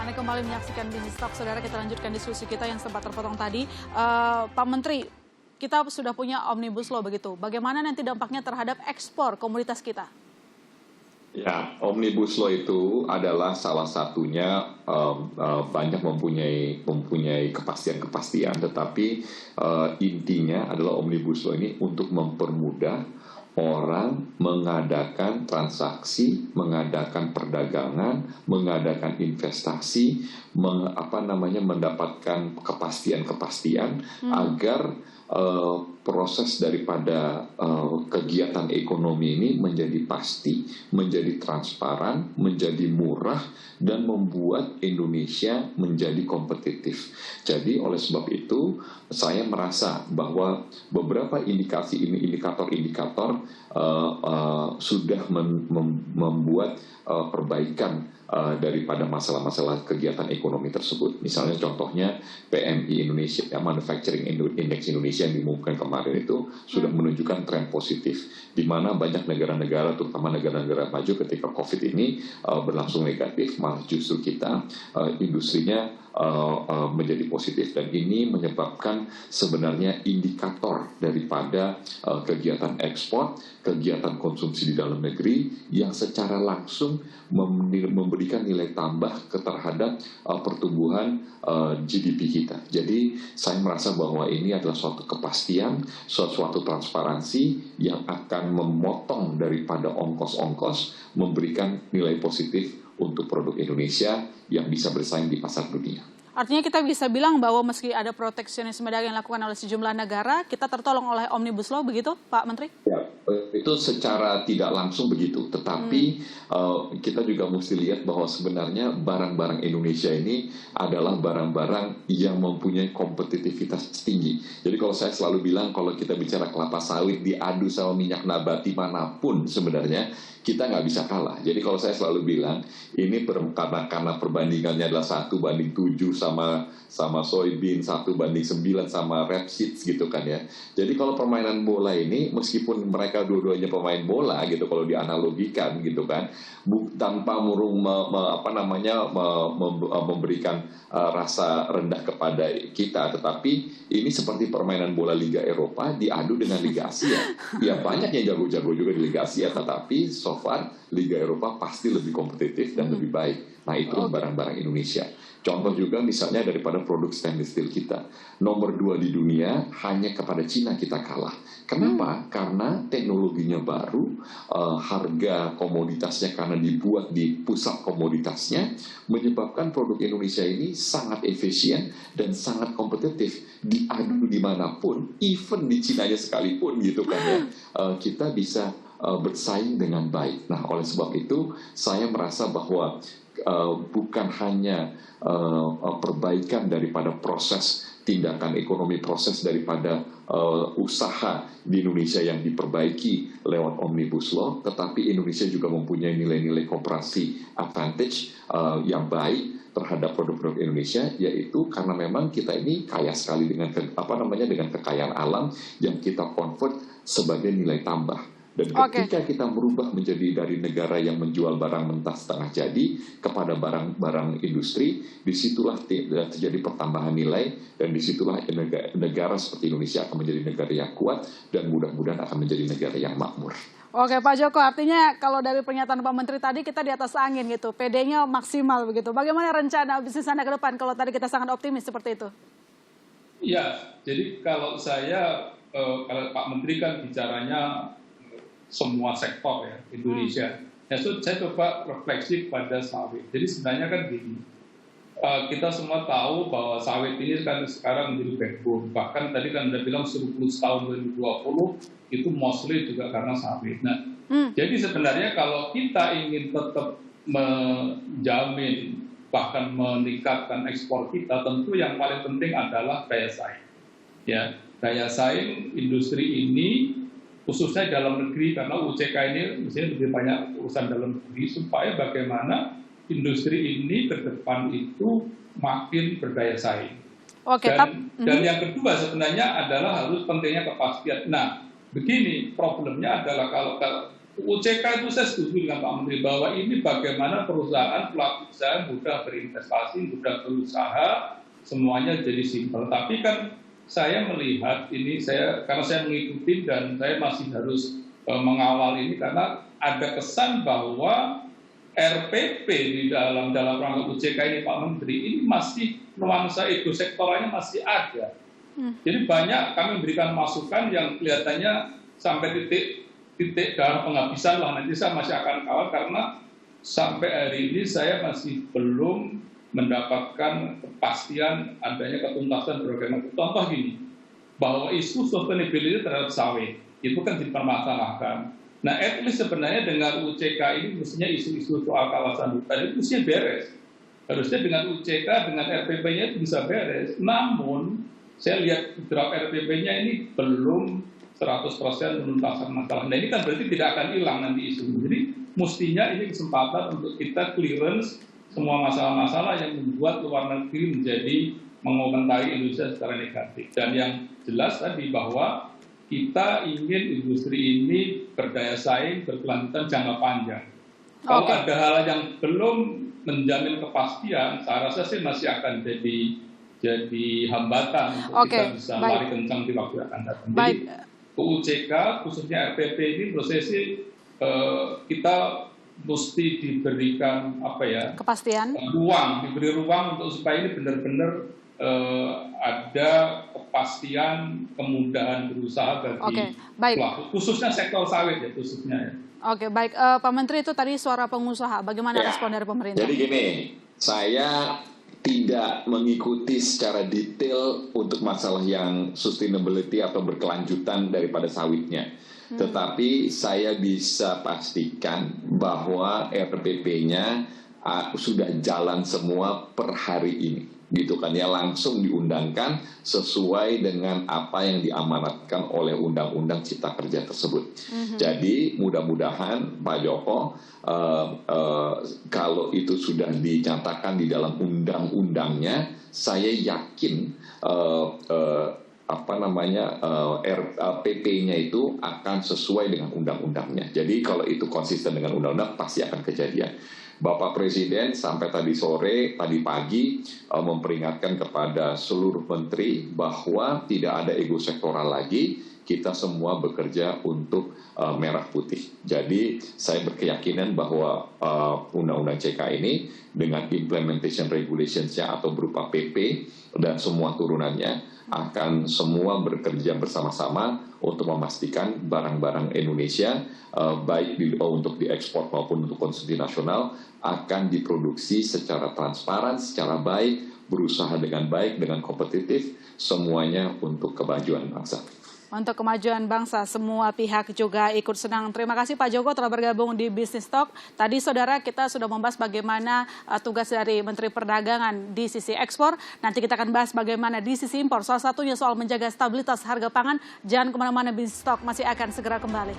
Anda kembali menyaksikan Business Talk, saudara. Kita lanjutkan diskusi kita yang sempat terpotong tadi. Pak Menteri, kita sudah punya Omnibus Law begitu. Bagaimana nanti dampaknya terhadap ekspor komoditas kita? Ya, Omnibus Law itu adalah salah satunya banyak mempunyai kepastian-kepastian, tetapi intinya adalah Omnibus Law ini untuk mempermudah orang mengadakan transaksi, mengadakan perdagangan, mengadakan investasi, mendapatkan kepastian-kepastian agar proses daripada kegiatan ekonomi ini menjadi pasti, menjadi transparan, menjadi murah, dan membuat Indonesia menjadi kompetitif. Jadi oleh sebab itu, saya merasa bahwa beberapa indikator-indikator sudah membuat perbaikan daripada masalah-masalah kegiatan ekonomi tersebut. Misalnya contohnya PMI Indonesia, Manufacturing Index Indonesia yang diumumkan kemarin itu sudah menunjukkan tren positif, di mana banyak negara-negara, terutama negara-negara maju ketika COVID ini berlangsung negatif, malah justru kita industrinya menjadi positif, dan ini menyebabkan sebenarnya indikator daripada kegiatan ekspor, kegiatan konsumsi di dalam negeri yang secara langsung memberikan nilai tambah terhadap pertumbuhan GDP kita. Jadi saya merasa bahwa ini adalah suatu kepastian, suatu transparansi yang akan memotong daripada ongkos-ongkos, memberikan nilai positif untuk produk Indonesia yang bisa bersaing di pasar dunia. Artinya kita bisa bilang bahwa meski ada proteksionisme dagang yang dilakukan oleh sejumlah negara, kita tertolong oleh Omnibus Law, begitu Pak Menteri? Ya, itu secara tidak langsung begitu. Tetapi kita juga mesti lihat bahwa sebenarnya barang-barang Indonesia ini adalah barang-barang yang mempunyai kompetitivitas tinggi. Jadi kalau saya selalu bilang, kalau kita bicara kelapa sawit diadu sama minyak nabati manapun, sebenarnya kita nggak bisa kalah. Jadi kalau saya selalu bilang, ini karena perbandingannya adalah 1:7 sama soybean, 1:9 sama rapeseed gitu kan ya. Jadi kalau permainan bola ini, meskipun mereka dua-duanya pemain bola gitu, kalau dianalogikan gitu kan, tanpa memberikan rasa rendah kepada kita, tetapi ini seperti permainan bola Liga Eropa diadu dengan Liga Asia. Ya banyak yang jago-jago juga di Liga Asia, tetapi so far Liga Eropa pasti lebih kompetitif dan lebih baik. Nah, itu barang-barang Indonesia. Contoh juga misalnya daripada produk stainless steel kita. Nomor 2 di dunia, hanya kepada Cina kita kalah. Kenapa? Karena teknologinya baru, harga komoditasnya karena dibuat di pusat komoditasnya, menyebabkan produk Indonesia ini sangat efisien dan sangat kompetitif. Diadu dimanapun, even di Cinanya sekalipun gitu kan ya, kita bisa bersaing dengan baik. Nah, oleh sebab itu, saya merasa bahwa bukan hanya perbaikan daripada proses tindakan ekonomi, proses daripada usaha di Indonesia yang diperbaiki lewat Omnibus Law, tetapi Indonesia juga mempunyai nilai-nilai koperasi advantage yang baik terhadap produk-produk Indonesia, yaitu karena memang kita ini kaya sekali dengan dengan kekayaan alam yang kita convert sebagai nilai tambah. Dan ketika kita merubah menjadi dari negara yang menjual barang mentah setengah jadi kepada barang-barang industri, disitulah terjadi pertambahan nilai, dan disitulah negara seperti Indonesia akan menjadi negara yang kuat dan mudah-mudahan akan menjadi negara yang makmur. Oke Pak Joko, artinya kalau dari pernyataan Pak Menteri tadi kita di atas angin gitu, PD-nya maksimal begitu. Bagaimana rencana bisnis Anda ke depan kalau tadi kita sangat optimis seperti itu? Ya, jadi kalau saya, kalau Pak Menteri kan bicaranya semua sektor ya Indonesia. Ya, saya coba refleksi pada sawit. Jadi sebenarnya kan gini, kita semua tahu bahwa sawit ini kan sekarang menjadi backbone. Bahkan tadi kan Anda bilang surplus tahun 2020 itu mostly juga karena sawit. Nah, jadi sebenarnya kalau kita ingin tetap menjamin bahkan meningkatkan ekspor kita, tentu yang paling penting adalah daya saing. Ya, daya saing industri ini khususnya dalam negeri, karena UCK ini misalnya lebih banyak urusan dalam negeri, supaya bagaimana industri ini ke depan itu makin berdaya saing. Dan yang kedua sebenarnya adalah harus pentingnya kepastian. Nah, begini problemnya adalah kalau UCK itu saya setuju dengan Pak Menteri bahwa ini bagaimana perusahaan, pelaku usaha mudah berinvestasi, mudah berusaha, semuanya jadi simpel. Tapi kan saya melihat ini, karena saya mengikuti dan saya masih harus mengawal ini karena ada kesan bahwa RPP di dalam rangka UCK ini Pak Menteri ini masih nuansa ego sektoralnya masih ada. Jadi banyak kami memberikan masukan yang kelihatannya sampai titik darah penghabisan lah, nanti saya masih akan kawal karena sampai hari ini saya masih belum mendapatkan kepastian adanya ketuntasan program. Contoh gini, bahwa isu sustainability terhadap sawit itu kan dipermasalahkan. Nah, at least sebenarnya dengan UCK ini mestinya isu-isu soal kawasan hutan itu mestinya beres. Harusnya dengan UCK, dengan RPP-nya itu bisa beres. Namun, saya lihat draft RPP-nya ini belum 100% menuntaskan masalah. Nah, ini kan berarti tidak akan hilang nanti isu. Jadi, mestinya ini kesempatan untuk kita clearance semua masalah-masalah yang membuat luar negeri menjadi mengomentari Indonesia secara negatif. Dan yang jelas tadi bahwa kita ingin industri ini berdaya saing, berkelanjutan jangka panjang. Kalau ada hal yang belum menjamin kepastian, saya rasa sih masih akan jadi hambatan untuk kita bisa lari kencang di waktu yang akan datang. Jadi UCK, khususnya RPP ini prosesi kita mesti diberikan kepastian, diberi ruang untuk supaya ini benar-benar ada kepastian, kemudahan berusaha bagi pelaku, khususnya sektor sawit ya khususnya ya. Oke, baik. Pak Menteri, itu tadi suara pengusaha. Bagaimana respon dari pemerintah? Jadi gini, saya tidak mengikuti secara detail untuk masalah yang sustainability atau berkelanjutan daripada sawitnya. Tetapi saya bisa pastikan bahwa RPP-nya sudah jalan semua per hari ini. Gitu kan ya, langsung diundangkan sesuai dengan apa yang diamanatkan oleh Undang-Undang Cipta Kerja tersebut. Jadi mudah-mudahan Pak Joko kalau itu sudah dinyatakan di dalam undang-undangnya, saya yakin RPP-nya itu akan sesuai dengan undang-undangnya. Jadi kalau itu konsisten dengan undang-undang pasti akan kejadian. Bapak Presiden sampai tadi sore, tadi pagi memperingatkan kepada seluruh menteri bahwa tidak ada ego sektoral lagi, kita semua bekerja untuk merah putih. Jadi saya berkeyakinan bahwa Undang-Undang CK ini dengan implementation regulations-nya atau berupa PP dan semua turunannya akan semua bekerja bersama-sama untuk memastikan barang-barang Indonesia baik untuk diekspor maupun untuk konsumsi nasional akan diproduksi secara transparan, secara baik, berusaha dengan baik, dengan kompetitif, semuanya untuk kemajuan bangsa. Untuk kemajuan bangsa, semua pihak juga ikut senang. Terima kasih Pak Joko telah bergabung di Business Talk. Tadi saudara kita sudah membahas bagaimana tugas dari Menteri Perdagangan di sisi ekspor. Nanti kita akan bahas bagaimana di sisi impor. Salah satunya soal menjaga stabilitas harga pangan. Jangan kemana-mana, Business Talk masih akan segera kembali.